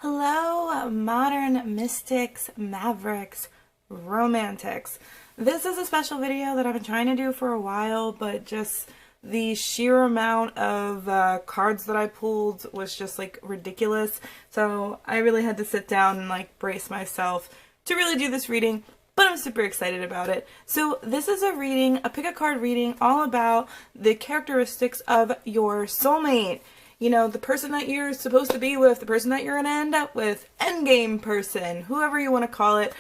Hello, modern mystics, mavericks, romantics. This is a special video that I've been trying to do for a while, but just the sheer amount of cards that I pulled was just like ridiculous. So I really had to sit down and like brace myself to really do this reading, but I'm super excited about it. So this is a reading, a pick a card reading, all about the characteristics of your soulmate. You know, the person that you're supposed to be with, the person that you're going to end up with, endgame person, whoever you want to call it.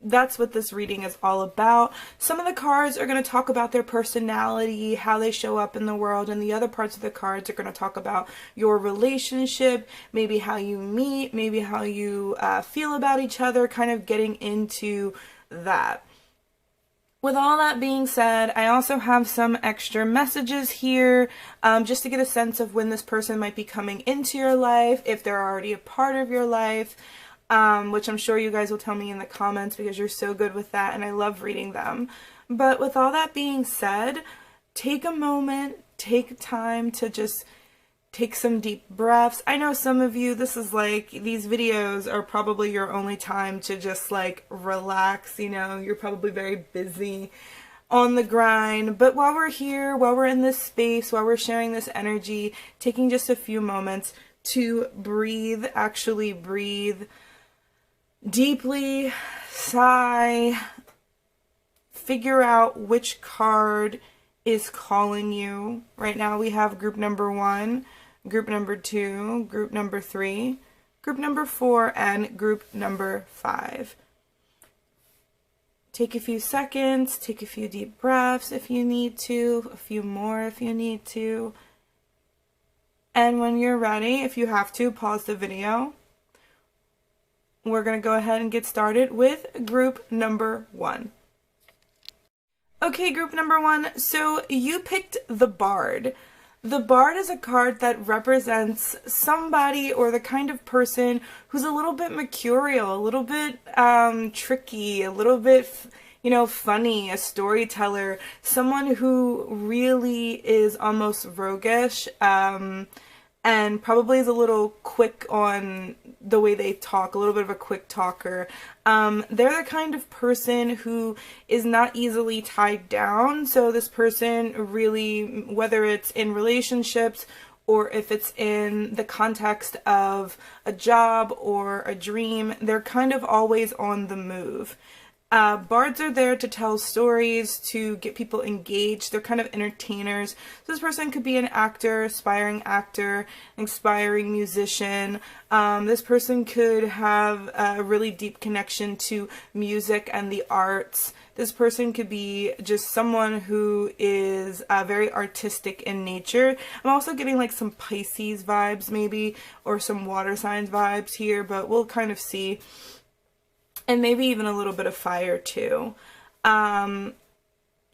That's what this reading is all about. Some of the cards are going to talk about their personality, how they show up in the world, and the other parts of the cards are going to talk about your relationship, maybe how you meet, maybe how you feel about each other, kind of getting into that. With all that being said, I also have some extra messages here just to get a sense of when this person might be coming into your life, if they're already a part of your life, which I'm sure you guys will tell me in the comments because you're so good with that and I love reading them. But with all that being said, take a moment, take time to just take some deep breaths. I know some of you, this is like, these videos are probably your only time to just like relax, you know, you're probably very busy on the grind, but while we're here, while we're in this space, while we're sharing this energy, taking just a few moments to breathe, actually breathe deeply, sigh, figure out which card is calling you. Right now we have group number 1, group number 2, group number 3, group number 4, and group number 5. Take a few seconds, take a few deep breaths if you need to, a few more if you need to. And when you're ready, if you have to, pause the video. We're going to go ahead and get started with group number 1. Okay, group number 1, so you picked the Bard. The Bard is a card that represents somebody or the kind of person who's a little bit mercurial, a little bit tricky, a little bit, you know, funny, a storyteller, someone who really is almost roguish, and probably is a little quick on the way they talk, a little bit of a quick talker. They're the kind of person who is not easily tied down, so this person really, whether it's in relationships or if it's in the context of a job or a dream, they're kind of always on the move. Bards are there to tell stories, to get people engaged. They're kind of entertainers. So this person could be an actor, aspiring musician. This person could have a really deep connection to music and the arts. This person could be just someone who is very artistic in nature. I'm also getting like some Pisces vibes maybe, or some water signs vibes here, but we'll kind of see. And maybe even a little bit of fire too.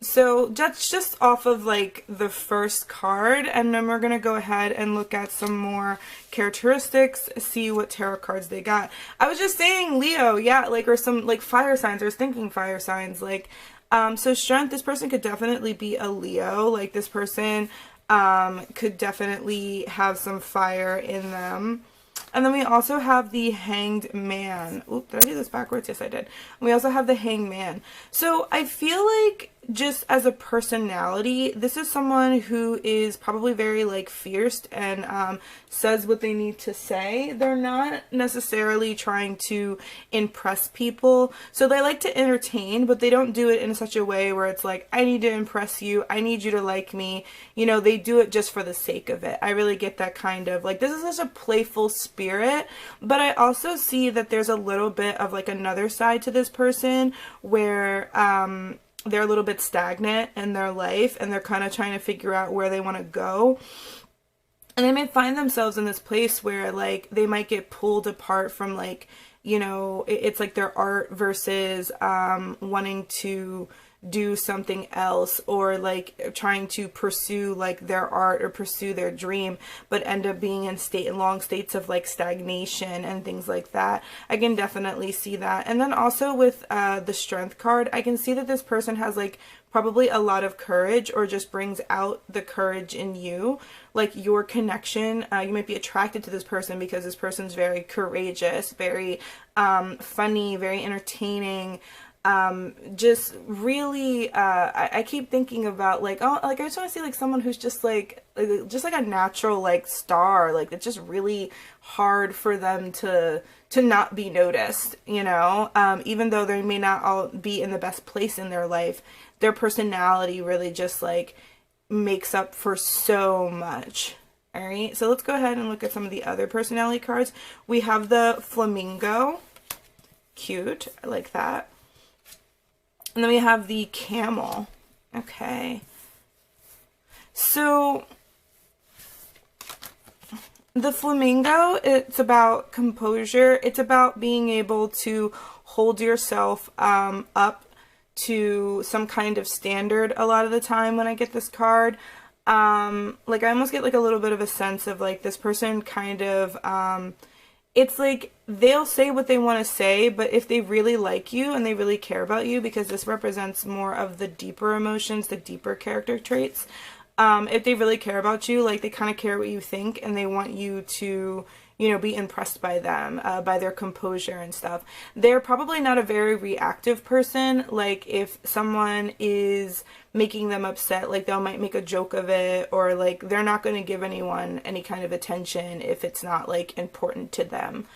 So that's just off of like the first card, and then we're gonna go ahead and look at some more characteristics, see what tarot cards they got. I was just saying Leo, yeah, like, or some like fire signs. I was thinking fire signs, like, so strength, this person could definitely be a Leo. Like this person could definitely have some fire in them. And then we also have the Hanged Man. Oop, did I do this backwards? Yes, I did. We also have the Hanged Man. So I feel like just as a personality, this is someone who is probably very like fierce and says what they need to say. They're not necessarily trying to impress people. So they like to entertain, but they don't do it in such a way where it's like, I need to impress you. I need you to like me. You know, they do it just for the sake of it. I really get that kind of like, this is such a playful spirit, but I also see that there's a little bit of like another side to this person where they're a little bit stagnant in their life and they're kind of trying to figure out where they want to go. And they may find themselves in this place where like they might get pulled apart from like, you know, it's like their art versus wanting to do something else, or like trying to pursue like their art or pursue their dream, but end up being in long states of like stagnation and things like that. I can definitely see that. And then also with the Strength card, I can see that this person has like probably a lot of courage, or just brings out the courage in you, like your connection. You might be attracted to this person because this person's very courageous, very funny, very entertaining, just really I keep thinking about like, oh, like I just want to see like someone who's just like a natural like star. Like it's just really hard for them to not be noticed, you know, even though they may not all be in the best place in their life. Their personality really just like makes up for so much. All right, so let's go ahead and look at some of the other personality cards. We have the Flamingo. Cute, I like that. And then we have the Camel. Okay. So the Flamingo, it's about composure. It's about being able to hold yourself up to some kind of standard a lot of the time when I get this card. Like I almost get like a little bit of a sense of like this person kind of, it's like they'll say what they want to say, but if they really like you and they really care about you, because this represents more of the deeper emotions, the deeper character traits, if they really care about you, like they kind of care what you think and they want you to, you know, be impressed by them, by their composure and stuff. They're probably not a very reactive person. Like if someone is making them upset, like they might make a joke of it, or like they're not going to give anyone any kind of attention if it's not like important to them.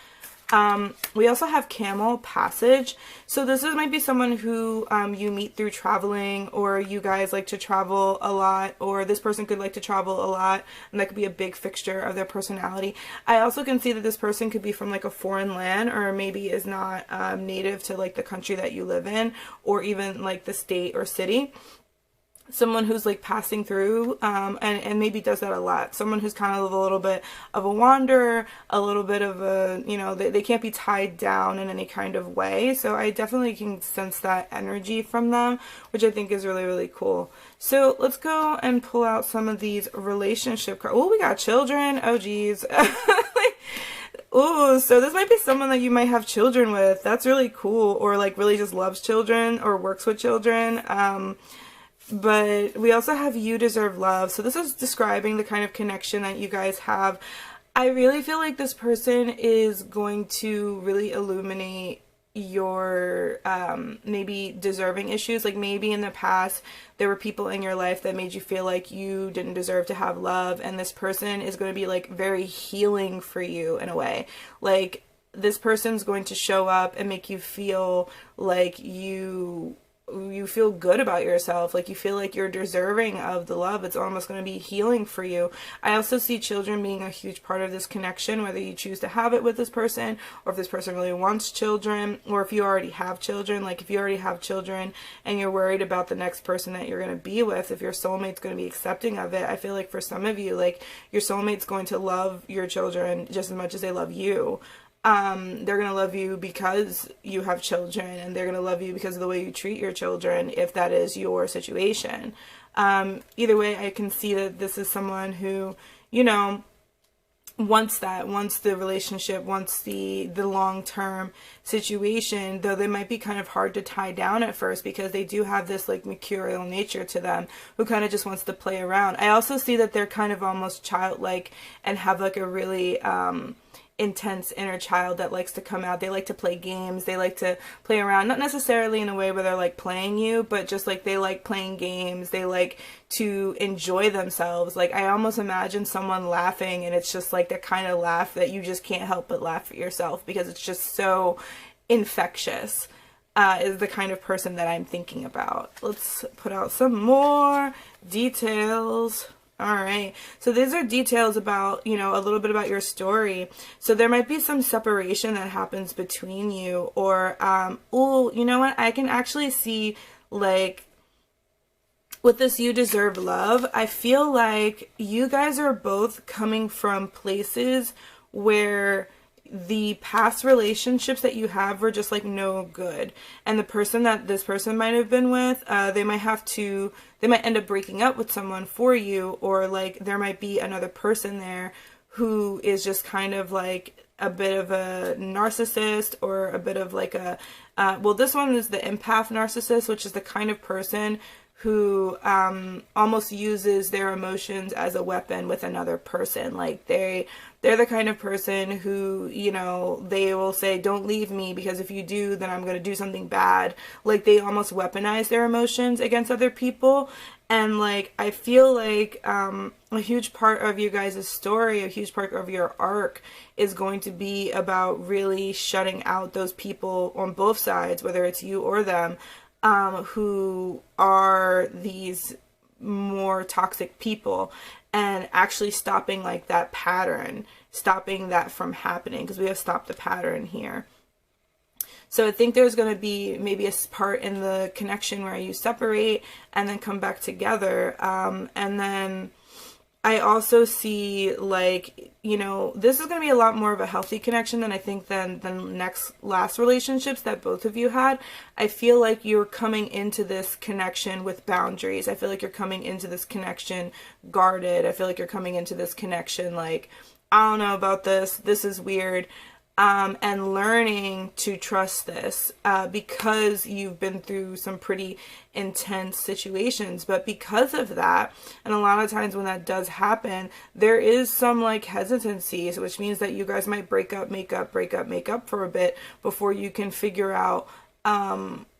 We also have Camel, Passage. So this might be someone who you meet through traveling, or you guys like to travel a lot, or this person could like to travel a lot, and that could be a big fixture of their personality. I also can see that this person could be from like a foreign land, or maybe is not native to like the country that you live in, or even like the state or city. Someone who's like passing through, and maybe does that a lot. Someone who's kind of a little bit of a wanderer, a little bit of a, you know, they can't be tied down in any kind of way. So I definitely can sense that energy from them, which I think is really, really cool. So let's go and pull out some of these relationship cards. Oh, we got children. Oh, geez. Oh, so this might be someone that you might have children with. That's really cool. Or like really just loves children or works with children. But we also have You Deserve Love. So this is describing the kind of connection that you guys have. I really feel like this person is going to really illuminate your maybe deserving issues. Like maybe in the past there were people in your life that made you feel like you didn't deserve to have love, and this person is going to be like very healing for you in a way. Like this person's going to show up and make you feel like you feel good about yourself, like you feel like you're deserving of the love. It's almost going to be healing for you. I also see children being a huge part of this connection, whether you choose to have it with this person, or if this person really wants children, or if you already have children. Like if you already have children and you're worried about the next person that you're going to be with, if your soulmate's going to be accepting of it, I feel like for some of you, like your soulmate's going to love your children just as much as they love you. They're gonna love you because you have children, and they're gonna love you because of the way you treat your children, if that is your situation. Either way, I can see that this is someone who, you know, wants the relationship, wants the long-term situation, though they might be kind of hard to tie down at first because they do have this like mercurial nature to them, who kind of just wants to play around. I also see that they're kind of almost childlike and have like a really intense inner child that likes to come out. They like to play games, they like to play around, not necessarily in a way where they're like playing you, but just like they like playing games, they like to enjoy themselves. Like I almost imagine someone laughing and it's just like that kind of laugh that you just can't help but laugh at yourself because it's just so infectious. Is the kind of person that I'm thinking about. Let's put out some more details. All right, so these are details about, you know, a little bit about your story. So there might be some separation that happens between you, or, oh, you know what? I can actually see, like, with this You Deserve Love, I feel like you guys are both coming from places where the past relationships that you have were just like no good, and the person that this person might have been with, they might end up breaking up with someone for you, or like there might be another person there who is just kind of like a bit of a narcissist, or a bit of like a well, this one is the empath narcissist, which is the kind of person who almost uses their emotions as a weapon with another person. Like they're the kind of person who, you know, they will say, don't leave me, because if you do, then I'm going to do something bad. Like they almost weaponize their emotions against other people. And like, I feel like a huge part of you guys' story, a huge part of your arc is going to be about really shutting out those people on both sides, whether it's you or them, who are these more toxic people, and actually stopping like that pattern, stopping that from happening, because we have stopped the pattern here. So I think there's going to be maybe a part in the connection where you separate and then come back together. And then I also see, like, you know, this is going to be a lot more of a healthy connection than I think than last relationships that both of you had. I feel like you're coming into this connection with boundaries. I feel like you're coming into this connection guarded. I feel like you're coming into this connection like, I don't know about this. This is weird. And learning to trust this, because you've been through some pretty intense situations. But because of that, and a lot of times when that does happen, there is some like hesitancy, which means that you guys might break up, make up, break up, make up for a bit before you can figure out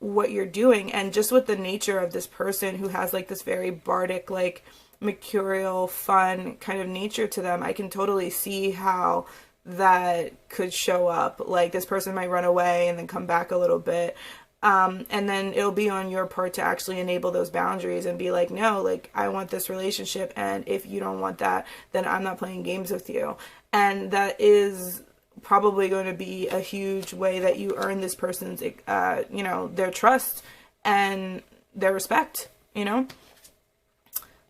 what you're doing. And just with the nature of this person who has like this very bardic, like mercurial, fun kind of nature to them, I can totally see how that could show up. Like this person might run away and then come back a little bit, and then it'll be on your part to actually enable those boundaries and be like, no, like I want this relationship, and if you don't want that, then I'm not playing games with you. And that is probably going to be a huge way that you earn this person's you know, their trust and their respect, you know.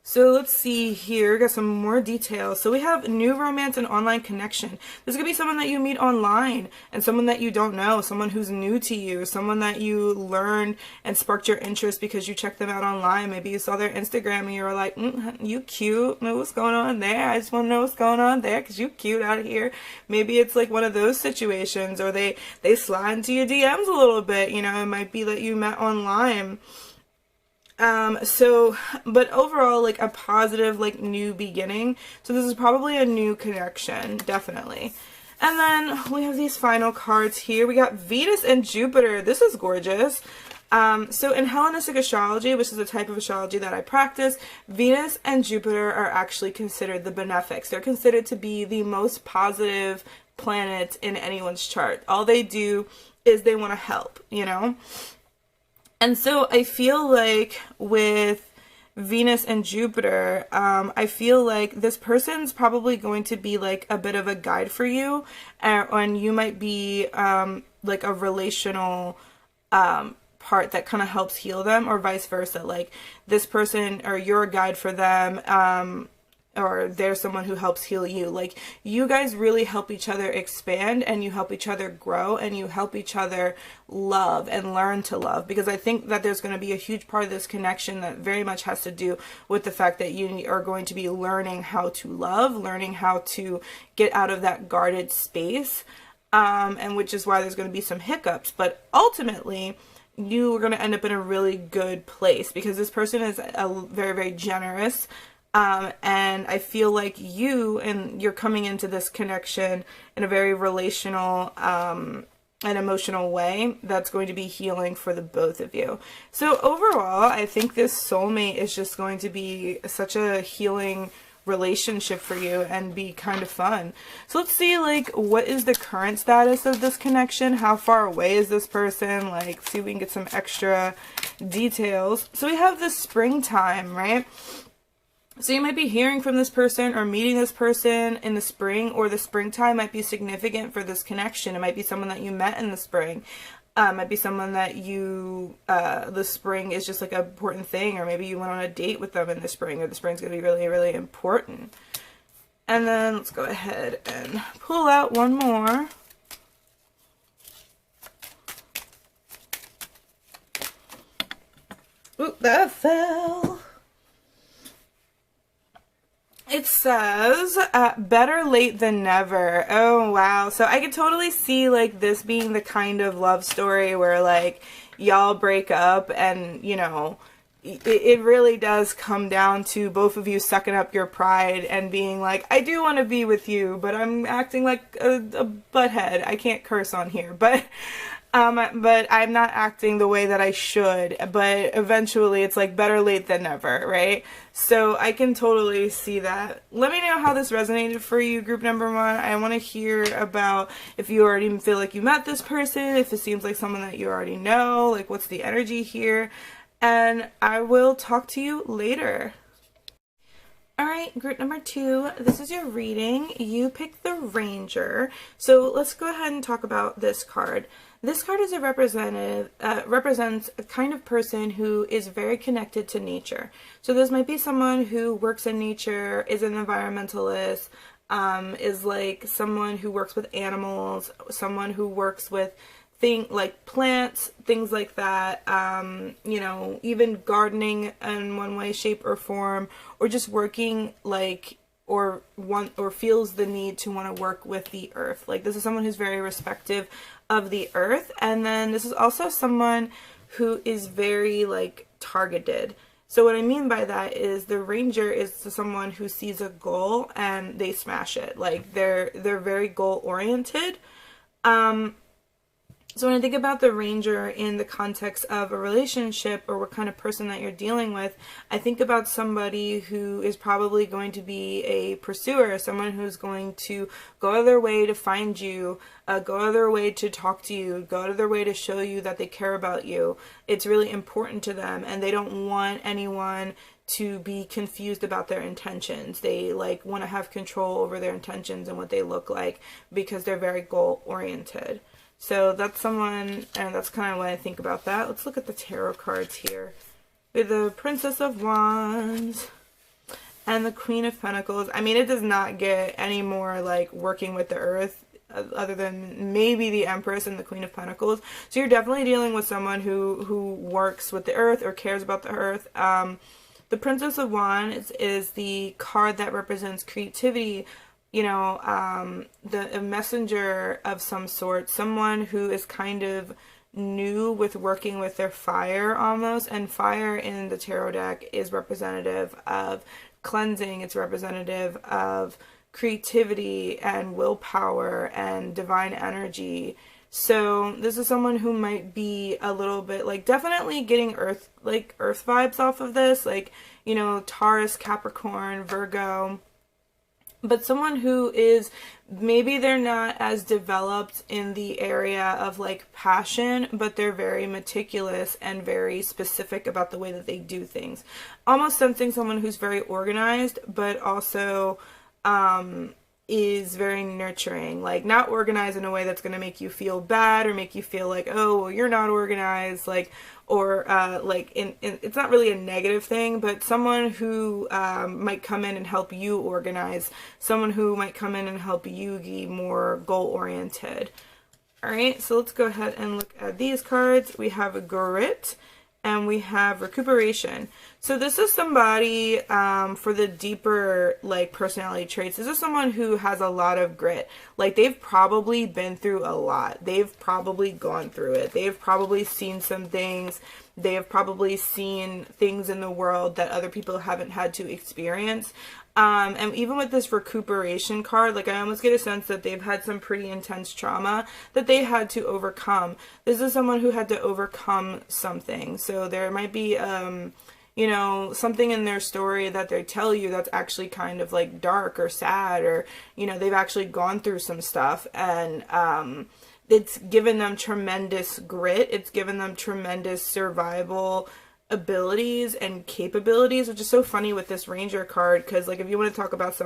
So let's see here, got some more details. So we have new romance and online connection. This could be someone that you meet online, and someone that you don't know, someone who's new to you, someone that you learned and sparked your interest because you checked them out online. Maybe you saw their Instagram and you were like, you cute, know what's going on there? I just want to know what's going on there because you cute out here. Maybe it's like one of those situations, or they slide into your DMs a little bit, you know. It might be that you met online. But overall, like a positive, like new beginning. So this is probably a new connection, definitely. And then we have these final cards here. We got Venus and Jupiter. This is gorgeous. So in Hellenistic astrology, which is a type of astrology that I practice, Venus and Jupiter are actually considered the benefics. They're considered to be the most positive planets in anyone's chart. All they do is they want to help, you know? And so I feel like with Venus and Jupiter, I feel like this person's probably going to be like a bit of a guide for you, and you might be like a relational part that kind of helps heal them, or vice versa. Like this person, or you're a guide for them, or they're someone who helps heal you. Like you guys really help each other expand, and you help each other grow, and you help each other love and learn to love. Because I think that there's going to be a huge part of this connection that very much has to do with the fact that you are going to be learning how to love, learning how to get out of that guarded space, and which is why there's going to be some hiccups. But ultimately, you are going to end up in a really good place, because this person is very, very generous. And I feel like you're coming into this connection in a very relational, and emotional way that's going to be healing for the both of you. So overall, I think this soulmate is just going to be such a healing relationship for you and be kind of fun. So let's see, like, what is the current status of this connection? How far away is this person? Like, see if we can get some extra details. So we have the springtime, right? So you might be hearing from this person or meeting this person in the spring, or the springtime might be significant for this connection. It might be someone that you met in the spring. It might be someone that you, the spring is just like an important thing, or maybe you went on a date with them in the spring, or the spring's going to be really, really important. And then let's go ahead and pull out one more. Oop, that fell. It says, better late than never. Oh, wow. So I could totally see, like, this being the kind of love story where, like, y'all break up and, you know, it really does come down to both of you sucking up your pride and being like, I do want to be with you, but I'm acting like a butthead. I can't curse on here, but I'm not acting the way that I should, but eventually it's like better late than never, right? So I can totally see that. Let me know how this resonated for you, group number 1. I want to hear about if you already feel like you met this person, if it seems like someone that you already know, like what's the energy here, and I will talk to you later. Alright, group number 2, this is your reading. You picked the Ranger. So let's go ahead and talk about this card. This card is a represents a kind of person who is very connected to nature. So this might be someone who works in nature, is an environmentalist, is like someone who works with animals, someone who works with like plants, things like that, you know, even gardening in one way, shape, or form, or just working like, or feels the need to want to work with the earth. Like this is someone who's very respective of the earth. And then this is also someone who is very like targeted. So what I mean by that is the Ranger is someone who sees a goal and they smash it. Like they're very goal oriented. So when I think about the Ranger in the context of a relationship or what kind of person that you're dealing with, I think about somebody who is probably going to be a pursuer, someone who's going to go out of their way to find you, go out of their way to talk to you, go out of their way to show you that they care about you. It's really important to them, and they don't want anyone to be confused about their intentions. They like want to have control over their intentions and what they look like because they're very goal oriented. So that's someone, and that's kind of what I think about that. Let's look at the tarot cards here. With the Princess of Wands and the Queen of Pentacles. I mean, it does not get any more like working with the earth other than maybe the Empress and the Queen of Pentacles. So you're definitely dealing with someone who works with the earth or cares about the earth. The Princess of Wands is the card that represents creativity, you know, a messenger of some sort, someone who is kind of new with working with their fire almost, and fire in the tarot deck is representative of cleansing, it's representative of creativity and willpower and divine energy. So this is someone who might be a little bit like definitely getting earth vibes off of this, like, you know, Taurus, Capricorn, Virgo. But someone who is, maybe they're not as developed in the area of like passion, but they're very meticulous and very specific about the way that they do things. Almost sensing someone who's very organized, but also is very nurturing. Like not organized in a way that's going to make you feel bad or make you feel like, oh, well, you're not organized, like, or like it's not really a negative thing, but someone who might come in and help you organize, someone who might come in and help you be more goal oriented. All right, so let's go ahead and look at these cards. We have a Grit and we have Recuperation. So this is somebody, for the deeper like personality traits, this is someone who has a lot of grit. Like they've probably been through a lot. They've probably gone through it. They've probably seen some things. They have probably seen things in the world that other people haven't had to experience. And even with this Recuperation card, like I almost get a sense that they've had some pretty intense trauma that they had to overcome. This is someone who had to overcome something. So there might be, you know, something in their story that they tell you that's actually kind of like dark or sad, or, you know, they've actually gone through some stuff, and it's given them tremendous grit. It's given them tremendous survival abilities and capabilities, which is so funny with this Ranger card, because like if you want to talk about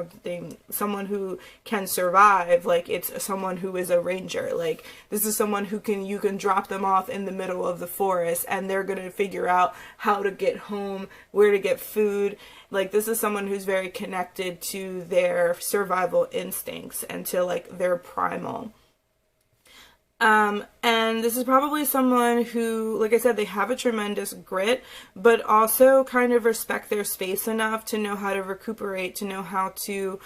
someone who can survive, like it's someone who is a Ranger. Like this is someone who you can drop them off in the middle of the forest and they're going to figure out how to get home, where to get food. Like this is someone who's very connected to their survival instincts and to like their primal. And this is probably someone who, like I said, they have a tremendous grit, but also kind of respect their space enough to know how to recuperate, to know how to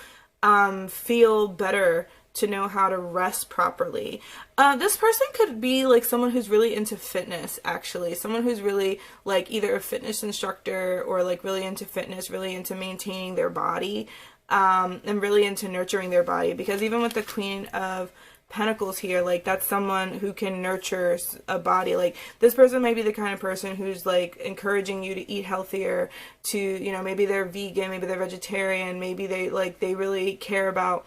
feel better, to know how to rest properly. This person could be like someone who's really into fitness, actually. Someone who's really like either a fitness instructor or like really into fitness, really into maintaining their body, and really into nurturing their body. Because even with the Queen of Pentacles here, like that's someone who can nurture a body. Like this person might be the kind of person who's like encouraging you to eat healthier, to, you know, maybe they're vegan, maybe they're vegetarian, maybe they really care about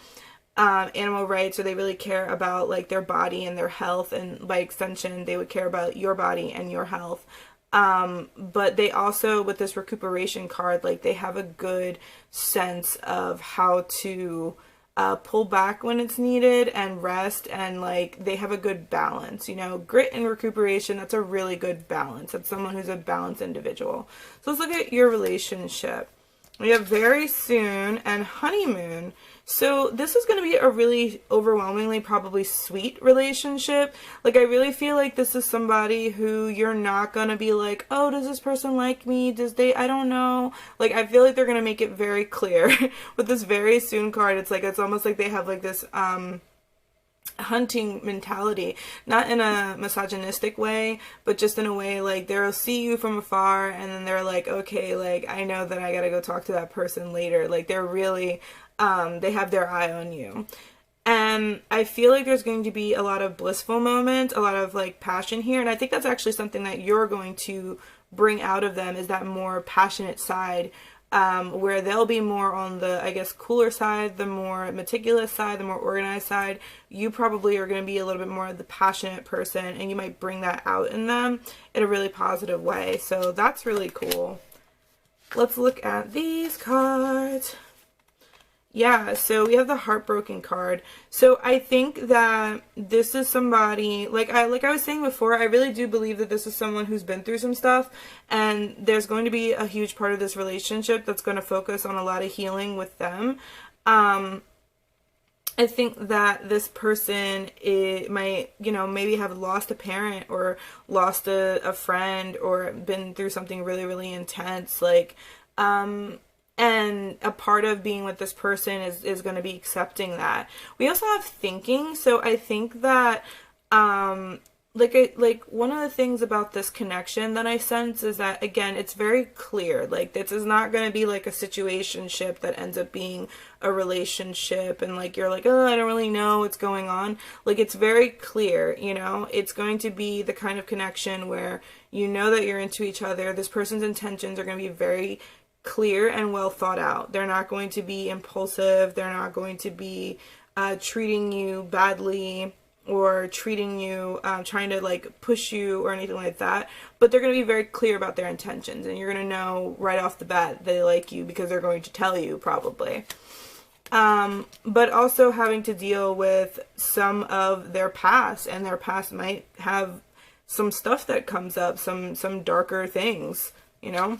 animal rights, or they really care about like their body and their health, and by extension they would care about your body and your health. But they also, with this recuperation card, like they have a good sense of how to pull back when it's needed and rest, and like they have a good balance, you know, grit and recuperation. That's a really good balance. That's someone who's a balanced individual. So let's look at your relationship. We have very soon and honeymoon. So this is going to be a really overwhelmingly probably sweet relationship. Like I really feel like this is somebody who you're not going to be like, oh, does this person like me? I don't know. Like I feel like they're going to make it very clear with this very soon card. It's like, it's almost like they have like this hunting mentality, not in a misogynistic way, but just in a way like they'll see you from afar and then they're like, okay, like I know that I gotta go talk to that person later. Like they're really they have their eye on you. And I feel like there's going to be a lot of blissful moments, a lot of like passion here, and I think that's actually something that you're going to bring out of them, is that more passionate side, where they'll be more on the, I guess, cooler side, the more meticulous side, the more organized side. You probably are going to be a little bit more of the passionate person, and you might bring that out in them in a really positive way. So that's really cool. Let's look at these cards. Yeah, so we have the heartbroken card. So I think that this is somebody, like I was saying before, I really do believe that this is someone who's been through some stuff, and there's going to be a huge part of this relationship that's going to focus on a lot of healing with them. I think that this person might, you know, maybe have lost a parent or lost a friend or been through something really, really intense, like, and a part of being with this person is going to be accepting that. We also have thinking. So I think that, like one of the things about this connection that I sense is that, again, it's very clear. Like this is not going to be like a situationship that ends up being a relationship and like you're like, oh, I don't really know what's going on. Like it's very clear, you know. It's going to be the kind of connection where you know that you're into each other. This person's intentions are going to be very clear and well thought out. They're not going to be impulsive. They're not going to be treating you badly or treating you, trying to like push you or anything like that. But they're going to be very clear about their intentions, and you're going to know right off the bat they like you because they're going to tell you probably. But also having to deal with some of their past, and their past might have some stuff that comes up, some darker things, you know.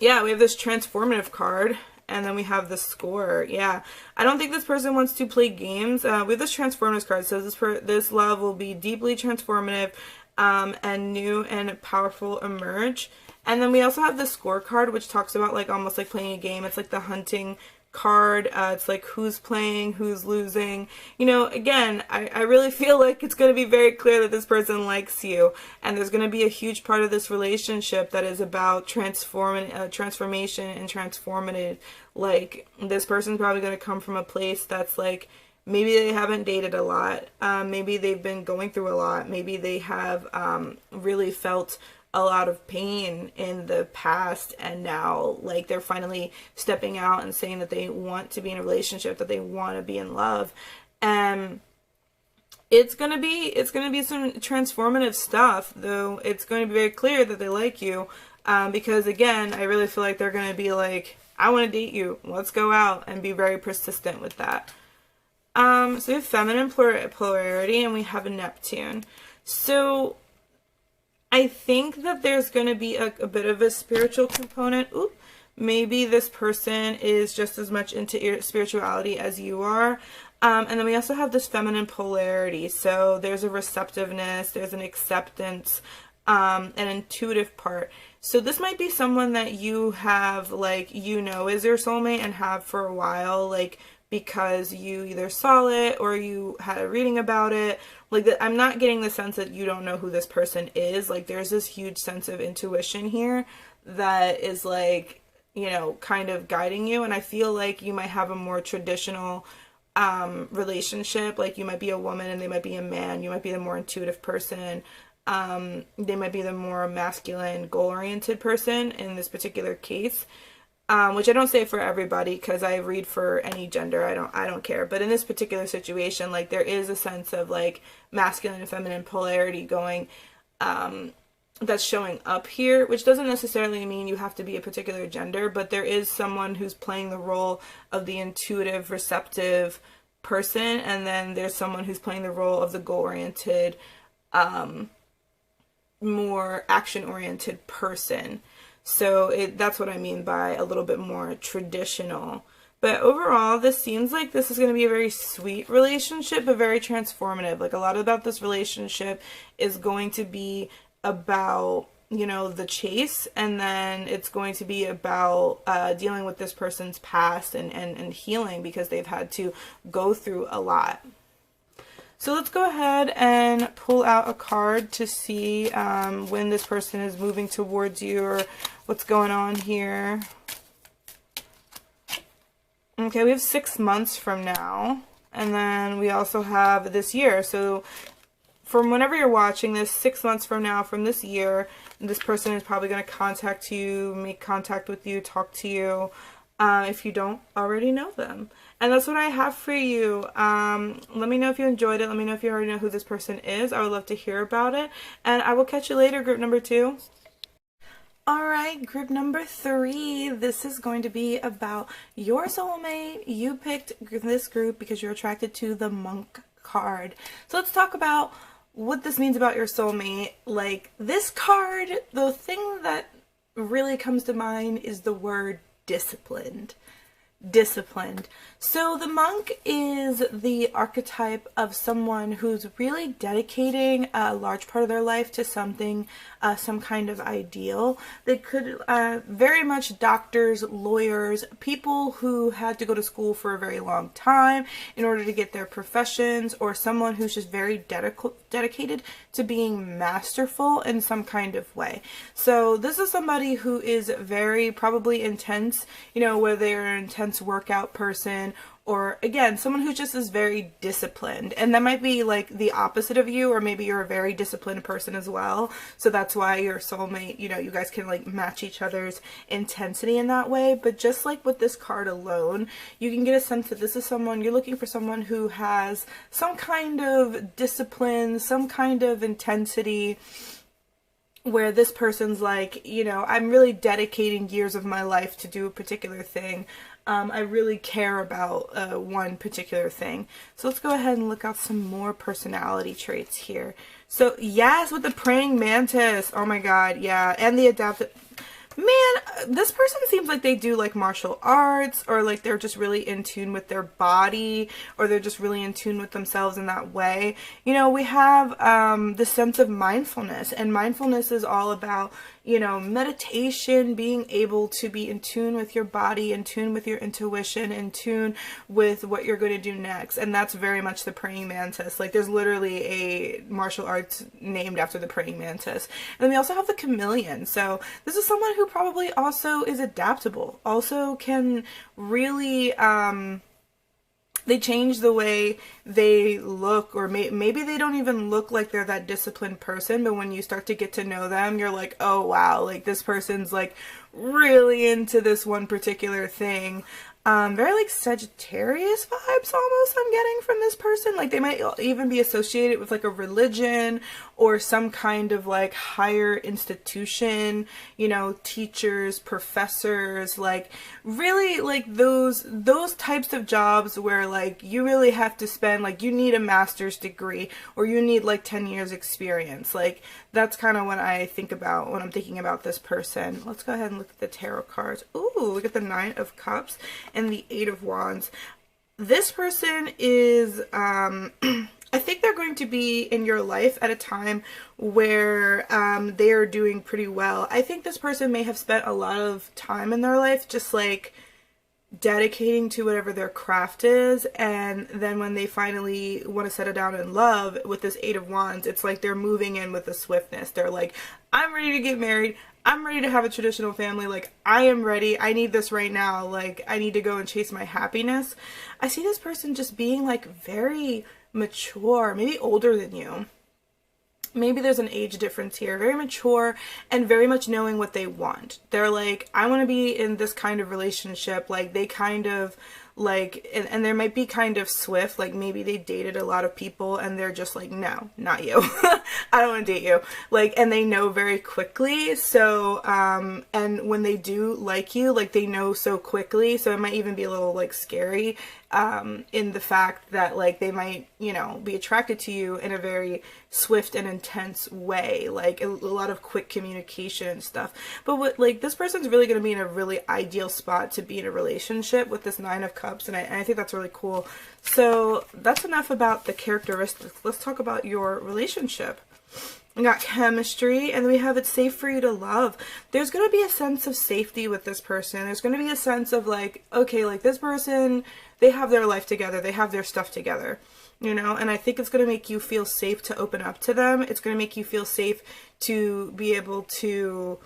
Yeah, we have this transformative card, and then we have the score. Yeah, I don't think this person wants to play games. We have this transformative card. It says this love will be deeply transformative, and new and powerful emerge. And then we also have the score card, which talks about like almost like playing a game. It's like the hunting card. It's like who's playing, who's losing. You know, again, I really feel like it's going to be very clear that this person likes you, and there's going to be a huge part of this relationship that is about transformation and transformative. Like this person's probably going to come from a place that's like, maybe they haven't dated a lot, maybe they've been going through a lot, maybe they have really felt a lot of pain in the past, and now like they're finally stepping out and saying that they want to be in a relationship, that they want to be in love. And it's gonna be some transformative stuff, though it's going to be very clear that they like you, because again, I really feel like they're going to be like, I want to date you, let's go out, and be very persistent with that. So we have feminine polarity, and we have a Neptune. So I think that there's going to be a bit of a spiritual component. Ooh, maybe this person is just as much into spirituality as you are. And then we also have this feminine polarity. So there's a receptiveness, there's an acceptance, an intuitive part. So this might be someone that you have, like, you know, is your soulmate and have for a while, like, because you either saw it or you had a reading about it. Like, I'm not getting the sense that you don't know who this person is. Like, there's this huge sense of intuition here that is, like, you know, kind of guiding you. And I feel like you might have a more traditional relationship. Like, you might be a woman and they might be a man. You might be the more intuitive person. They might be the more masculine, goal-oriented person in this particular case, which I don't say for everybody because I read for any gender. I don't care. But in this particular situation, like, there is a sense of, like, masculine and feminine polarity going, that's showing up here, which doesn't necessarily mean you have to be a particular gender, but there is someone who's playing the role of the intuitive, receptive person, and then there's someone who's playing the role of the goal-oriented, more action-oriented person. So that's what I mean by a little bit more traditional. But overall, this seems like this is going to be a very sweet relationship, but very transformative. Like, a lot about this relationship is going to be about, you know, the chase, and then it's going to be about dealing with this person's past and healing because they've had to go through a lot. So let's go ahead and pull out a card to see when this person is moving towards you or what's going on here. Okay, we have 6 months from now, and then we also have this year. So from whenever you're watching this, 6 months from now, from this year, this person is probably going to contact you, make contact with you, talk to you, if you don't already know them. And that's what I have for you. Let me know if you enjoyed it. Let me know if you already know who this person is. I would love to hear about it. And I will catch you later, group number 2. Alright, group number 3. This is going to be about your soulmate. You picked this group because you're attracted to the Monk card. So let's talk about what this means about your soulmate. Like, this card, the thing that really comes to mind is the word disciplined. Disciplined. So the Monk is the archetype of someone who's really dedicating a large part of their life to something, some kind of ideal. They could very much doctors, lawyers, people who had to go to school for a very long time in order to get their professions, or someone who's just very dedicated to being masterful in some kind of way. So this is somebody who is very probably intense, you know, whether they're an intense workout person, or again, someone who just is very disciplined. And that might be like the opposite of you, or maybe you're a very disciplined person as well. So that's why your soulmate, you know, you guys can like match each other's intensity in that way. But just like with this card alone, you can get a sense that this is someone, you're looking for someone who has some kind of discipline, some kind of intensity, where this person's like, you know, I'm really dedicating years of my life to do a particular thing. I really care about one particular thing. So let's go ahead and look out some more personality traits here. So yes, with the praying mantis. Oh my god, yeah. And the adaptive. Man, this person seems like they do like martial arts, or like they're just really in tune with their body, or they're just really in tune with themselves in that way. You know, we have the sense of mindfulness, and mindfulness is all about, you know, meditation, being able to be in tune with your body, in tune with your intuition, in tune with what you're going to do next. And that's very much the praying mantis. Like, there's literally a martial arts named after the praying mantis. And then we also have the chameleon. So this is someone who probably also is adaptable, also can really, they change the way they look, or maybe they don't even look like they're that disciplined person, but when you start to get to know them, you're like, oh wow, like this person's like really into this one particular thing. Very like Sagittarius vibes almost I'm getting from this person. Like, they might even be associated with like a religion or some kind of like higher institution, you know, teachers, professors, like really like those types of jobs where like you really have to spend, like, you need a master's degree or you need like 10 years experience. Like, that's kind of what I think about when I'm thinking about this person. Let's go ahead and look at the tarot cards. Ooh, look at the 9 of Cups and the 8 of Wands. this person is, I think they're going to be in your life at a time where they are doing pretty well. I think this person may have spent a lot of time in their life just like dedicating to whatever their craft is, and then when they finally want to settle down in love with this Eight of Wands, it's like they're moving in with a swiftness. They're like, I'm ready to get married. I'm ready to have a traditional family. Like, I am ready. I need this right now. Like, I need to go and chase my happiness. I see this person just being like very mature, maybe older than you. Maybe there's an age difference here. Very mature and very much knowing what they want. They're like, I want to be in this kind of relationship. Like, they kind of like, and there might be kind of swift, like maybe they dated a lot of people and they're just like, no, not you. I don't want to date you. Like, and they know very quickly. So, and when they do like you, like they know so quickly. So it might even be a little like scary, in the fact that like they might, you know, be attracted to you in a very swift and intense way, like a lot of quick communication and stuff. But what, like, this person's really going to be in a really ideal spot to be in a relationship with this Nine of Cups, and I think that's really cool. So that's enough about the characteristics. Let's talk about your relationship. We got chemistry, and then we have it's safe for you to love. There's going to be a sense of safety with this person. There's going to be a sense of like, okay, like this person, they have their life together. They have their stuff together, you know, and I think it's going to make you feel safe to open up to them. It's going to make you feel safe to be able to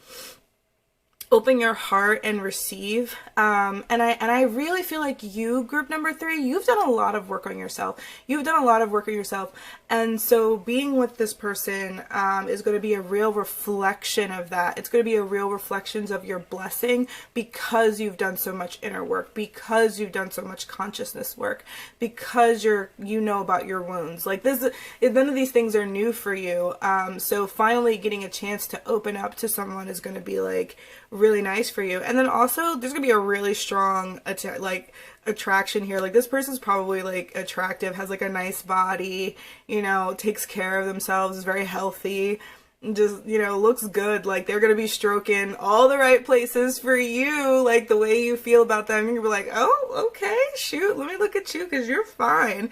open your heart and receive. And I really feel like you, group number 3, you've done a lot of work on yourself. You've done a lot of work on yourself. And so being with this person is going to be a real reflection of that. It's going to be a real reflection of your blessing because you've done so much inner work, because you've done so much consciousness work, because you know about your wounds. Like this, none of these things are new for you. So finally getting a chance to open up to someone is going to be like really nice for you. And then also there's gonna be a really strong attraction here. Like this person's probably like attractive, has like a nice body, you know, takes care of themselves, is very healthy, just, you know, looks good. Like they're gonna be stroking all the right places for you, like the way you feel about them. You're gonna be like, oh, okay, shoot, let me look at you because you're fine.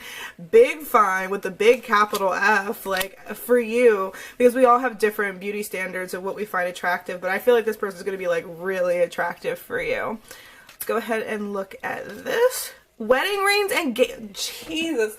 Big fine with the big capital F, like for you, because we all have different beauty standards of what we find attractive, but I feel like this person's gonna be like really attractive for you. Let's go ahead and look at this. Wedding rings and Jesus.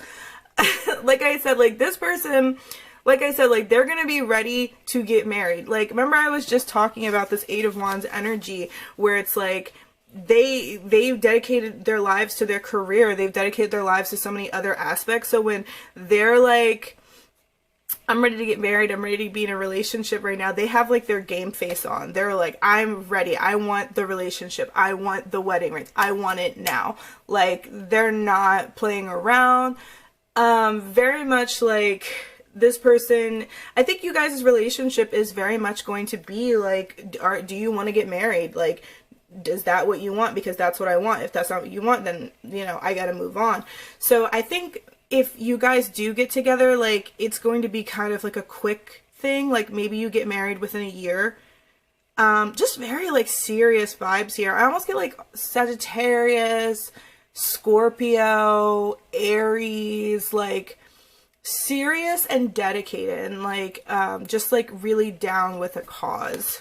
Like I said, like this person, like I said, like they're going to be ready to get married. Like, remember I was just talking about this Eight of Wands energy where it's like they've dedicated their lives to their career. They've dedicated their lives to so many other aspects. So when they're like, I'm ready to get married, I'm ready to be in a relationship right now, they have like their game face on. They're like, I'm ready. I want the relationship. I want the wedding ring. I want it now. Like they're not playing around. Very much like this person, I think you guys' relationship is very much going to be like, do you want to get married? Like, is that what you want? Because that's what I want. If that's not what you want, then, you know, I got to move on. So I think if you guys do get together, like, it's going to be kind of like a quick thing. Like, maybe you get married within a year. Just very, like, serious vibes here. I almost get, like, Sagittarius, Scorpio, Aries, like, serious and dedicated, and like just like really down with a cause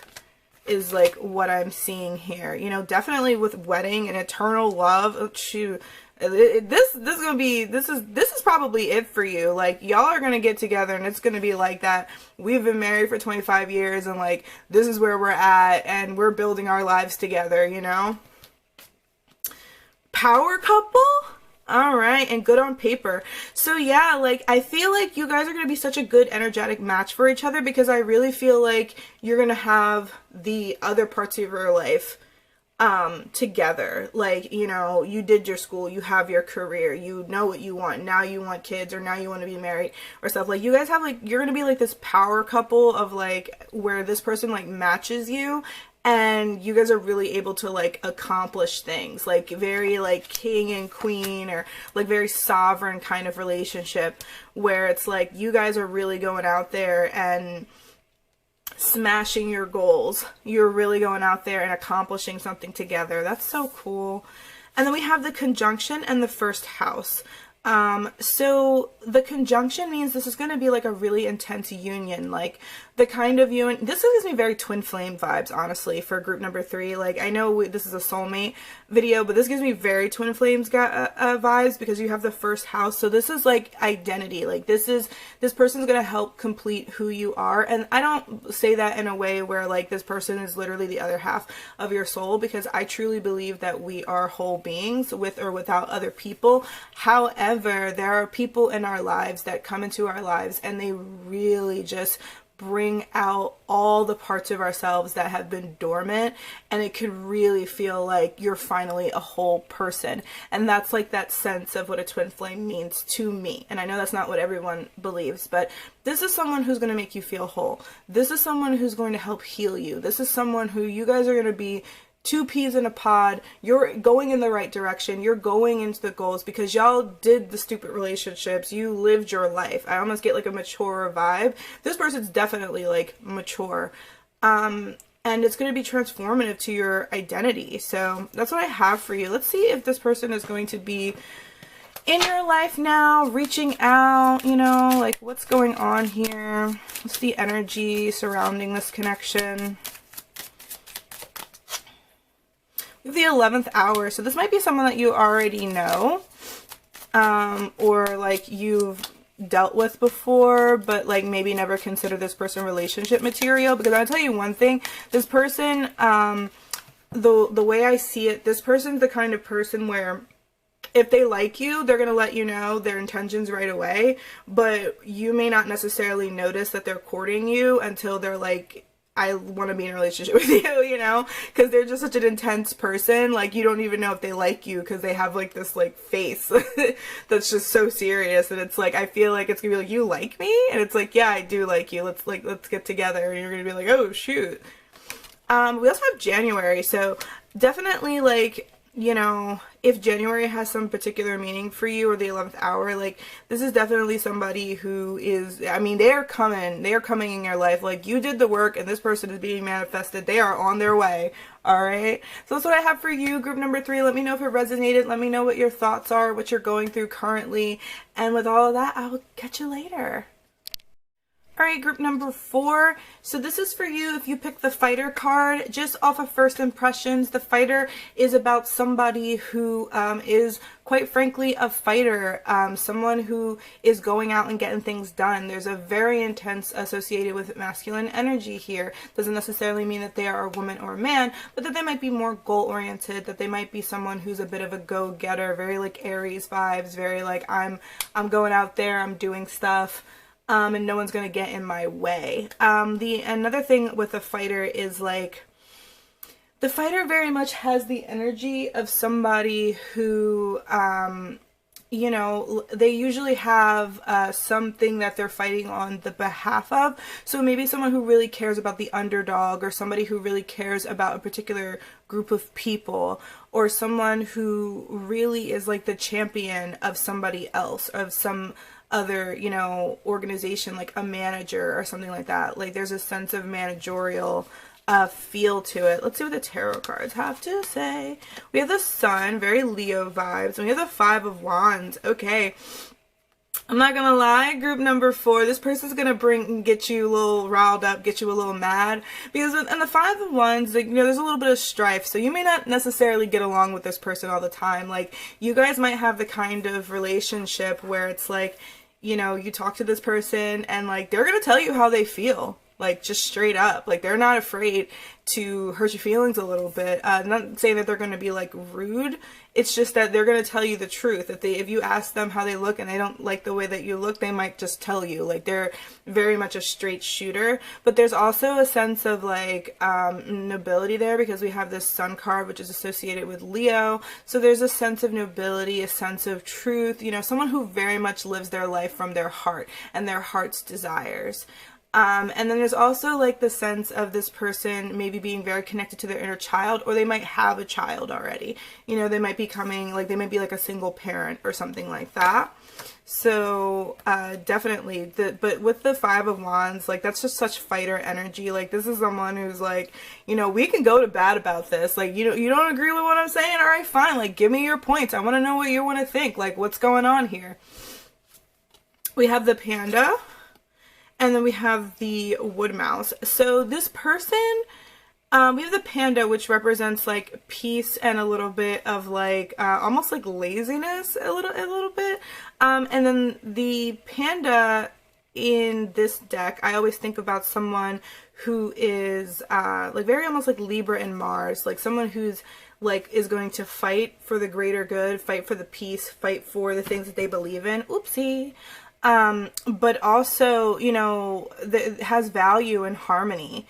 is like what I'm seeing here. You know, definitely with wedding and eternal love. Oh, shoot, this is probably it for you. Like y'all are gonna get together and it's gonna be like that. We've been married for 25 years and like this is where we're at and we're building our lives together, you know. Power couple. All right, and good on paper. So yeah, like I feel like you guys are going to be such a good energetic match for each other because I really feel like you're going to have the other parts of your life together. Like, you know, you did your school, you have your career, you know what you want. Now you want kids or now you want to be married or stuff. Like you guys have like, you're going to be like this power couple of like where this person like matches you. And you guys are really able to like accomplish things, like very like king and queen or like very sovereign kind of relationship where it's like you guys are really going out there and smashing your goals. You're really going out there and accomplishing something together. That's so cool. And then we have the conjunction and the first house. So the conjunction means this is going to be like a really intense union, like the kind of union. This gives me very twin flame vibes, honestly, for group number 3. Like, I know this is a soulmate video, but this gives me very twin flames vibes, because you have the first house. So this is like identity. Like, this person's going to help complete who you are. And I don't say that in a way where like this person is literally the other half of your soul, because I truly believe that we are whole beings with or without other people. However, there are people in our lives that come into our lives and they really just bring out all the parts of ourselves that have been dormant, and it can really feel like you're finally a whole person. And that's like that sense of what a twin flame means to me. And I know that's not what everyone believes, but this is someone who's going to make you feel whole. This is someone who's going to help heal you. This is someone who you guys are going to be two peas in a pod. You're going in the right direction. You're going into the goals because y'all did the stupid relationships. You lived your life. I almost get like a mature vibe. This person's definitely like mature. And it's going to be transformative to your identity. So that's what I have for you. Let's see if this person is going to be in your life now, reaching out, you know, like what's going on here. What's the energy surrounding this connection? The 11th hour. So this might be someone that you already know, or like you've dealt with before, but like maybe never consider this person relationship material. Because I'll tell you one thing, this person, the way I see it, this person's the kind of person where if they like you, they're going to let you know their intentions right away, but you may not necessarily notice that they're courting you until they're like, I want to be in a relationship with you, you know, because they're just such an intense person. Like, you don't even know if they like you because they have like this like face that's just so serious. And it's like, I feel like it's gonna be like, you like me? And it's like, yeah, I do like you. Let's get together. And you're gonna be like, oh shoot. We also have January. So definitely like, you know, if January has some particular meaning for you, or the 11th hour, like this is definitely somebody who is, I mean, they are coming in your life. Like, you did the work and this person is being manifested. They are on their way. All right. So that's what I have for you, group number 3. Let me know if it resonated. Let me know what your thoughts are, what you're going through currently. And with all of that, I'll catch you later. Alright, group number 4. So this is for you if you pick the fighter card. Just off of first impressions, the fighter is about somebody who is quite frankly a fighter, someone who is going out and getting things done. There's a very intense associated with masculine energy here. Doesn't necessarily mean that they are a woman or a man, but that they might be more goal oriented, that they might be someone who's a bit of a go-getter, very like Aries vibes, very like I'm going out there, I'm doing stuff. And no one's gonna get in my way. Another thing with a fighter is like, the fighter very much has the energy of somebody who, you know, they usually have something that they're fighting on the behalf of. So maybe someone who really cares about the underdog, or somebody who really cares about a particular group of people, or someone who really is like the champion of somebody else, of some other, you know, organization, like a manager or something like that. Like, there's a sense of managerial feel to it. Let's see what the tarot cards have to say. We have the Sun, very Leo vibes, and we have the 5 of Wands. Okay, I'm not gonna lie, group number 4, this person's gonna get you a little riled up, get you a little mad, because in the 5 of Wands, like, you know, there's a little bit of strife, so you may not necessarily get along with this person all the time. Like, you guys might have the kind of relationship where it's like, you know, you talk to this person and like they're gonna tell you how they feel, like just straight up. Like, they're not afraid to hurt your feelings a little bit. Not saying that they're gonna be like rude, it's just that they're gonna tell you the truth. If you ask them how they look and they don't like the way that you look, they might just tell you. Like, they're very much a straight shooter. But there's also a sense of like nobility there, because we have this Sun card, which is associated with Leo. So there's a sense of nobility, a sense of truth, you know, someone who very much lives their life from their heart and their heart's desires. And then there's also like the sense of this person maybe being very connected to their inner child, or they might have a child already. You know, they might be coming, like they might be like a single parent or something like that. So definitely, but with the Five of Wands, like that's just such fighter energy. Like this is someone who's like, you know, we can go to bat about this. Like, you don't agree with what I'm saying? All right, fine. Like, give me your points. I want to know what you want to think. Like, what's going on here? We have the Panda. And then we have the Wood Mouse. So this person, we have the Panda, which represents like peace and a little bit of like almost like laziness, a little bit. And then the Panda in this deck, I always think about someone who is like very almost like Libra and Mars, like someone who's like is going to fight for the greater good, fight for the peace, fight for the things that they believe in. Oopsie. But also, you know, that has value and harmony.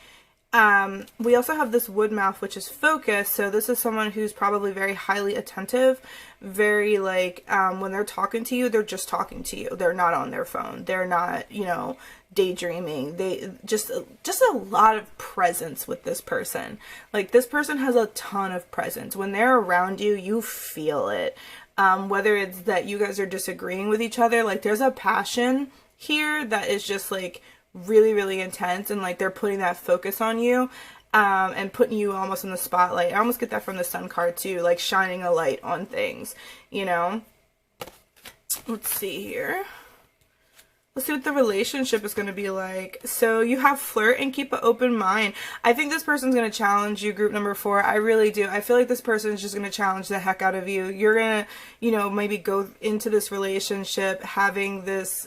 We also have this Wood Mouth, which is focus. So this is someone who's probably very highly attentive, very like, when they're talking to you, they're just talking to you. They're not on their phone. They're not, you know, daydreaming. They just a lot of presence with this person. Like this person has a ton of presence. When they're around you, you feel it. Whether it's that you guys are disagreeing with each other, like there's a passion here that is just like really, really intense, and like they're putting that focus on you, and putting you almost in the spotlight. I almost get that from the Sun card too, like shining a light on things, you know. Let's see here. Let's see what the relationship is going to be like. So you have flirt and keep an open mind. I think this person's going to challenge you, group number 4. I really do. I feel like this person is just going to challenge the heck out of you. You're going to, you know, maybe go into this relationship having this,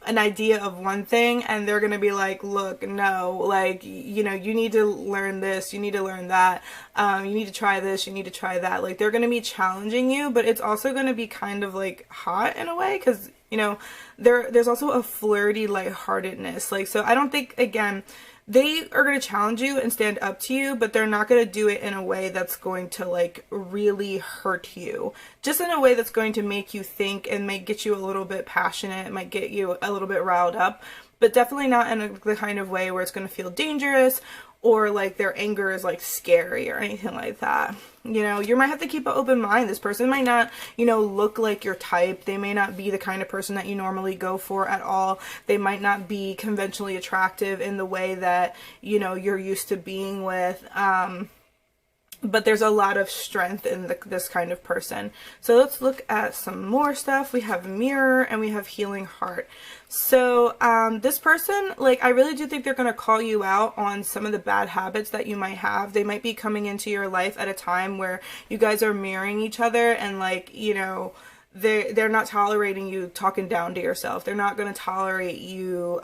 an idea of one thing, and they're going to be like, look, no, like, you know, you need to learn this, you need to learn that, you need to try this, you need to try that. Like, they're going to be challenging you, but it's also going to be kind of like hot in a way, because, you know, there's also a flirty lightheartedness. Like, so I don't think, again, they are going to challenge you and stand up to you, but they're not going to do it in a way that's going to like really hurt you. Just in a way that's going to make you think and might get you a little bit passionate. It might get you a little bit riled up, but definitely not in the kind of way where it's going to feel dangerous or like their anger is like scary or anything like that. You know, you might have to keep an open mind. This person might not, you know, look like your type. They may not be the kind of person that you normally go for at all. They might not be conventionally attractive in the way that, you know, you're used to being with. But there's a lot of strength in this kind of person. So let's look at some more stuff. We have Mirror and we have Healing Heart. So this person, like, I really do think they're going to call you out on some of the bad habits that you might have. They might be coming into your life at a time where you guys are mirroring each other, and like, you know, they're not tolerating you talking down to yourself. They're not going to tolerate you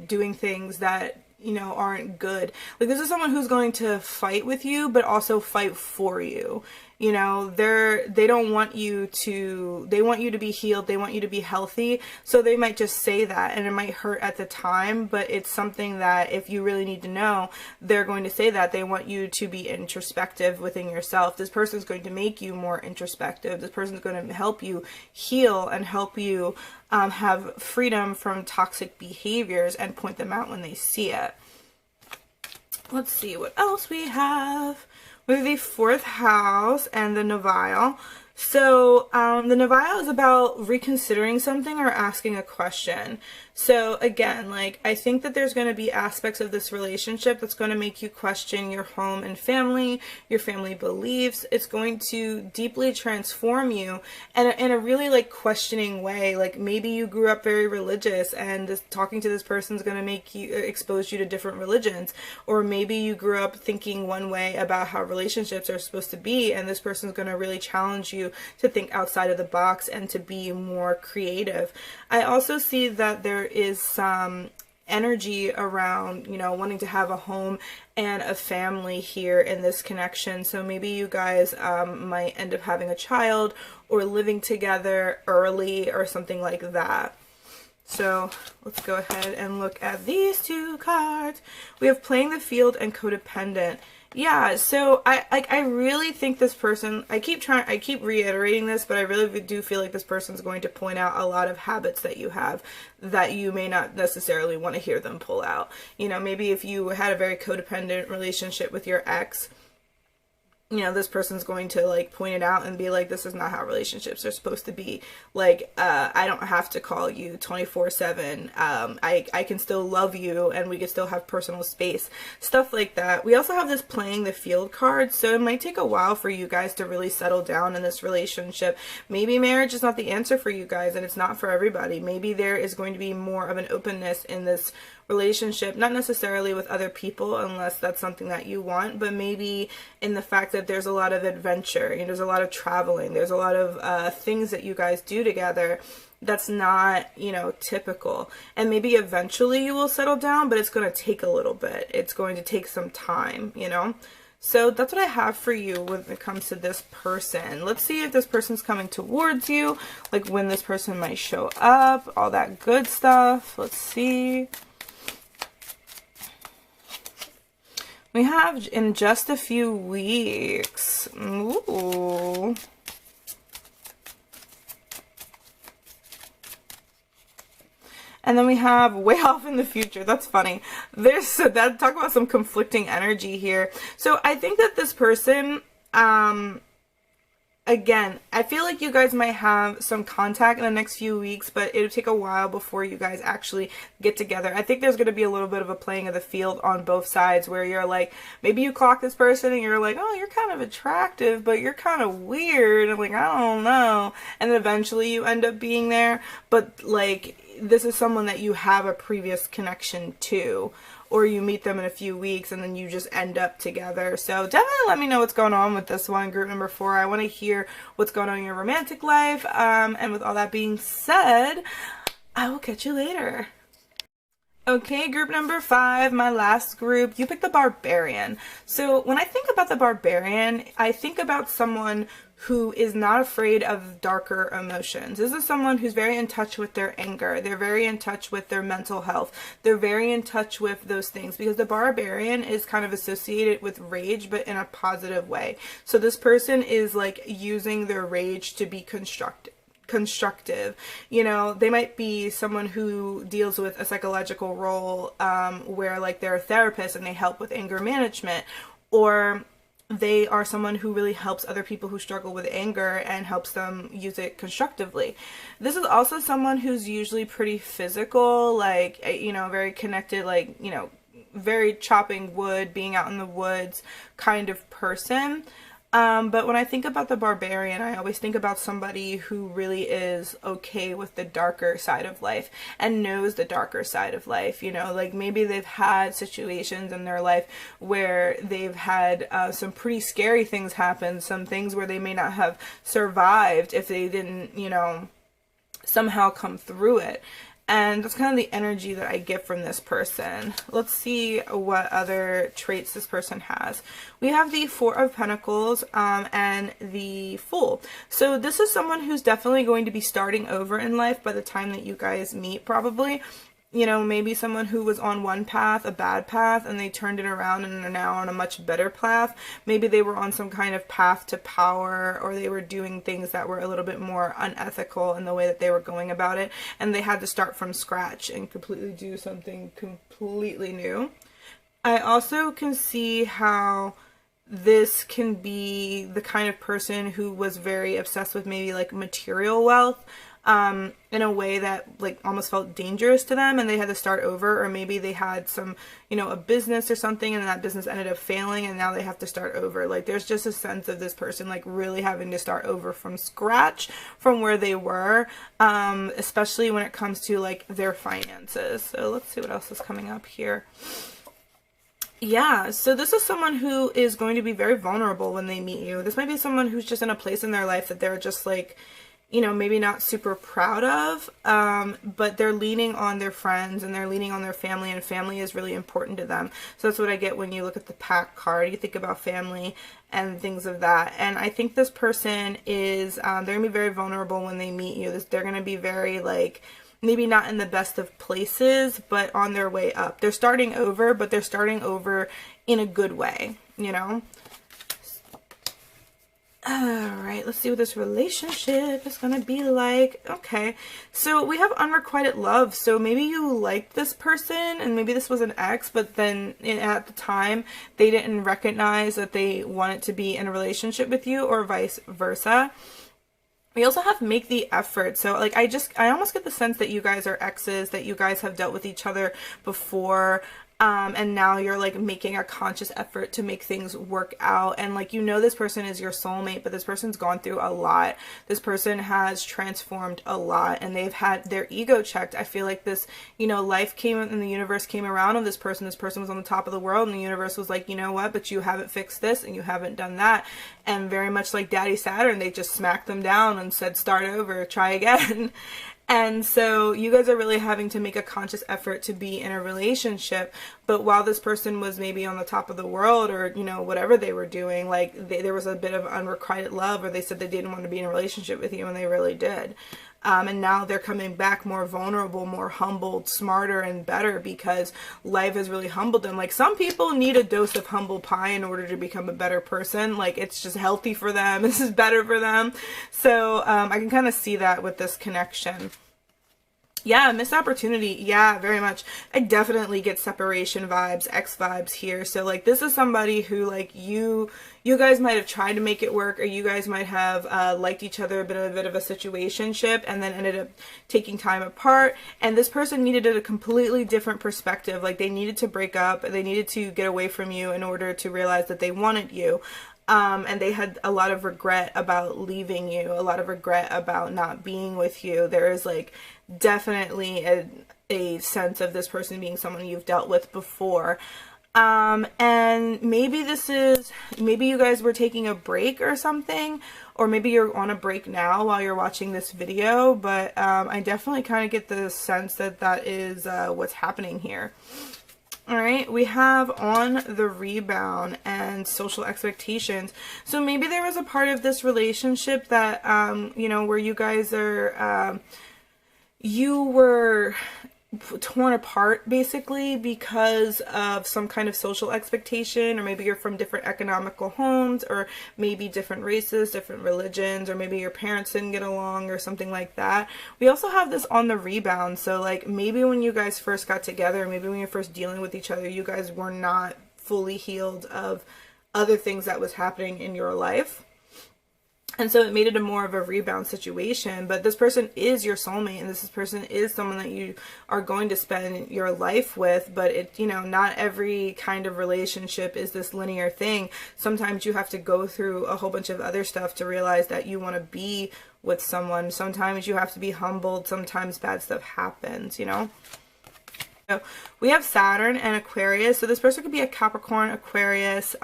doing things that, you know, aren't good. Like, this is someone who's going to fight with you, but also fight for you. You know, they don't want you to, they want you to be healed. They want you to be healthy. So they might just say that, and it might hurt at the time, but it's something that if you really need to know, they're going to say that. They want you to be introspective within yourself. This person's going to make you more introspective. This person's going to help you heal and help you have freedom from toxic behaviors and point them out when they see it. Let's see what else we have. We have the 4th house and the Novile. So the Novile is about reconsidering something or asking a question. So again, like, I think that there's going to be aspects of this relationship that's going to make you question your home and family, your family beliefs. It's going to deeply transform you, and in a really like questioning way. Like, maybe you grew up very religious, and talking to this person is going to make you expose you to different religions, or maybe you grew up thinking one way about how relationships are supposed to be, and this person is going to really challenge you to think outside of the box and to be more creative. I also see that there is some energy around, you know, wanting to have a home and a family here in this connection. So maybe you guys might end up having a child or living together early or something like that. So let's go ahead and look at these 2 cards. We have Playing the Field and Codependent. Yeah, so I really think this person, I keep reiterating this, but I really do feel like this person's going to point out a lot of habits that you have that you may not necessarily want to hear them pull out. You know, maybe if you had a very codependent relationship with your ex, you know, this person's going to like point it out and be like, this is not how relationships are supposed to be. Like, I don't have to call you 24/7. I can still love you and we can still have personal space. Stuff like that. We also have this playing the field card. So it might take a while for you guys to really settle down in this relationship. Maybe marriage is not the answer for you guys and it's not for everybody. Maybe there is going to be more of an openness in this relationship, not necessarily with other people unless that's something that you want, but maybe in the fact that there's a lot of adventure, you know, there's a lot of traveling, there's a lot of things that you guys do together that's not, you know, typical. And maybe eventually you will settle down, but it's going to take a little bit. It's going to take some time, you know? So that's what I have for you when it comes to this person. Let's see if this person's coming towards you, like when this person might show up, all that good stuff. Let's see. We have in just a few weeks. Ooh. And then we have way off in the future. That's funny. There's that, talk about some conflicting energy here. So I think that this person, again, I feel like you guys might have some contact in the next few weeks, but it'll take a while before you guys actually get together. I think there's going to be a little bit of a playing of the field on both sides where you're like, maybe you clock this person and you're like, oh, you're kind of attractive, but you're kind of weird. And like, I don't know. And then eventually you end up being there. But like, this is someone that you have a previous connection to, or you meet them in a few weeks and then you just end up together. So definitely let me know what's going on with this one, group number 4. I want to hear what's going on in your romantic life. And with all that being said, I will catch you later. Okay, group number 5, my last group, you picked the Barbarian. So when I think about the Barbarian, I think about someone who is not afraid of darker emotions. This is someone who's very in touch with their anger. They're very in touch with their mental health. They're very in touch with those things because the Barbarian is kind of associated with rage, but in a positive way. So this person is like using their rage to be constructive. You know, they might be someone who deals with a psychological role where like they're a therapist and they help with anger management, or they are someone who really helps other people who struggle with anger and helps them use it constructively. This is also someone who's usually pretty physical, like, you know, very connected, like, you know, very chopping wood, being out in the woods kind of person. But when I think about the Barbarian, I always think about somebody who really is okay with the darker side of life and knows the darker side of life. You know, like maybe they've had situations in their life where they've had some pretty scary things happen, some things where they may not have survived if they didn't, you know, somehow come through it. And that's kind of the energy that I get from this person. Let's see what other traits this person has. We have the 4 of Pentacles and the Fool. So this is someone who's definitely going to be starting over in life by the time that you guys meet, probably. You know, maybe someone who was on one path, a bad path, and they turned it around and are now on a much better path. Maybe they were on some kind of path to power, or they were doing things that were a little bit more unethical in the way that they were going about it, and they had to start from scratch and completely do something completely new. I also can see how this can be the kind of person who was very obsessed with maybe like material wealth, in a way that like almost felt dangerous to them and they had to start over, or maybe they had some, you know, a business or something and that business ended up failing and now they have to start over. Like there's just a sense of this person like really having to start over from scratch from where they were, especially when it comes to like their finances. So let's see what else is coming up here. Yeah, so this is someone who is going to be very vulnerable when they meet you. This might be someone who's just in a place in their life that they're just like, you know, maybe not super proud of, but they're leaning on their friends and they're leaning on their family, and family is really important to them. So that's what I get when you look at the Pack card. You think about family and things of that. And I think this person is, they're going to be very vulnerable when they meet you. They're going to be very like, maybe not in the best of places, but on their way up. They're starting over, but they're starting over in a good way. you know? Alright, let's see what this relationship is going to be like. Okay, so we have unrequited love. So maybe you liked this person and maybe this was an ex, but then at the time they didn't recognize that they wanted to be in a relationship with you, or vice versa. We also have make the effort. So like I almost get the sense that you guys are exes, that you guys have dealt with each other before. And now you're like making a conscious effort to make things work out. And like, you know, this person is your soulmate, but this person's gone through a lot. This person has transformed a lot and they've had their ego checked. I feel like this, you know, life came and the universe came around on this person. This person was on the top of the world and the universe was like, you know what, but you haven't fixed this and you haven't done that. And very much like Daddy Saturn, they just smacked them down and said, start over, try again. And so you guys are really having to make a conscious effort to be in a relationship. But while this person was maybe on the top of the world, or, you know, whatever they were doing, like there was a bit of unrequited love, or they said they didn't want to be in a relationship with you and they really did. And now they're coming back more vulnerable, more humbled, smarter and better because life has really humbled them. Like some people need a dose of humble pie in order to become a better person. Like it's just healthy for them. This is better for them. So I can kind of see that with this connection. Yeah, missed opportunity. Yeah, very much. I definitely get separation vibes, ex vibes here. So like this is somebody who like you guys might have tried to make it work, or you guys might have liked each other, a bit of a situationship, and then ended up taking time apart. And this person needed a completely different perspective. Like they needed to break up, they needed to get away from you in order to realize that they wanted you. And they had a lot of regret about leaving you, a lot of regret about not being with you. There is like definitely a sense of this person being someone you've dealt with before. And maybe maybe you guys were taking a break or something, or maybe you're on a break now while you're watching this video, but I definitely kind of get the sense that that is what's happening here. All right, we have on the rebound and social expectations. So maybe there was a part of this relationship that, you know, where you guys are, you were torn apart basically because of some kind of social expectation, or maybe you're from different economical homes, or maybe different races, different religions, or maybe your parents didn't get along or something like that. We also have this on the rebound. So like maybe when you guys first got together, maybe when you're first dealing with each other, you guys were not fully healed of other things that was happening in your life. And so it made it a more of a rebound situation. But this person is your soulmate, and this person is someone that you are going to spend your life with. But it, you know, not every kind of relationship is this linear thing. Sometimes you have to go through a whole bunch of other stuff to realize that you want to be with someone. Sometimes you have to be humbled. Sometimes bad stuff happens, you know. So we have Saturn and Aquarius. So this person could be a Capricorn, Aquarius,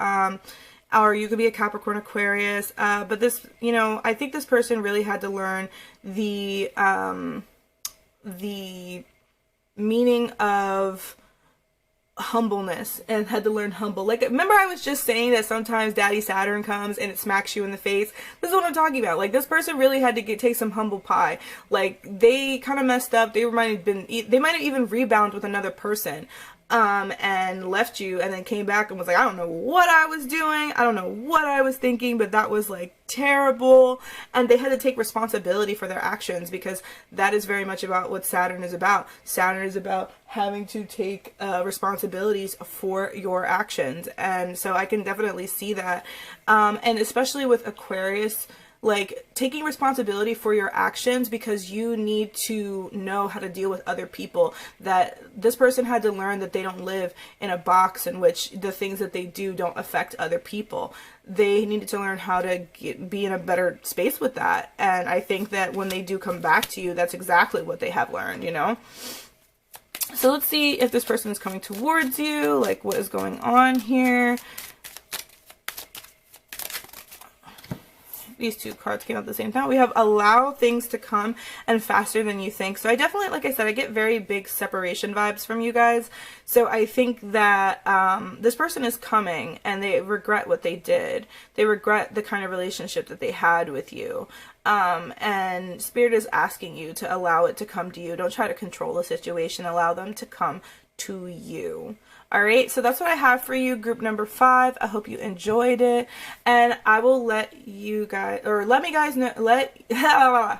or you could be a Capricorn, Aquarius, but this, you know, I think this person really had to learn the meaning of humbleness, and had to learn humble. Like, remember I was just saying that sometimes Daddy Saturn comes and it smacks you in the face? This is what I'm talking about. Like, this person really had to take some humble pie. Like, they kind of messed up. They might have even rebounded with another person. And left you, and then came back and was like, I don't know what I was doing, I don't know what I was thinking, but that was like terrible. And they had to take responsibility for their actions, because that is very much about what Saturn is about. Saturn is about having to take responsibilities for your actions. And so I can definitely see that, and especially with Aquarius, like taking responsibility for your actions, because you need to know how to deal with other people. That this person had to learn that they don't live in a box in which the things that they do don't affect other people. They needed to learn how to be in a better space with that. And I think that when they do come back to you, that's exactly what they have learned, you know? So let's see if this person is coming towards you, like what is going on here. These two cards came out at the same time. We have allow things to come and faster than you think. So I definitely, like I said, I get very big separation vibes from you guys. So I think that this person is coming and they regret what they did. They regret the kind of relationship that they had with you. And Spirit is asking you to allow it to come to you. Don't try to control the situation. Allow them to come to you. Alright, so that's what I have for you, group number 5. I hope you enjoyed it, and I will let you guys, or let me guys know,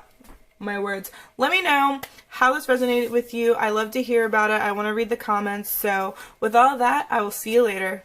my words, let me know how this resonated with you. I love to hear about it. I want to read the comments. So with all that, I will see you later.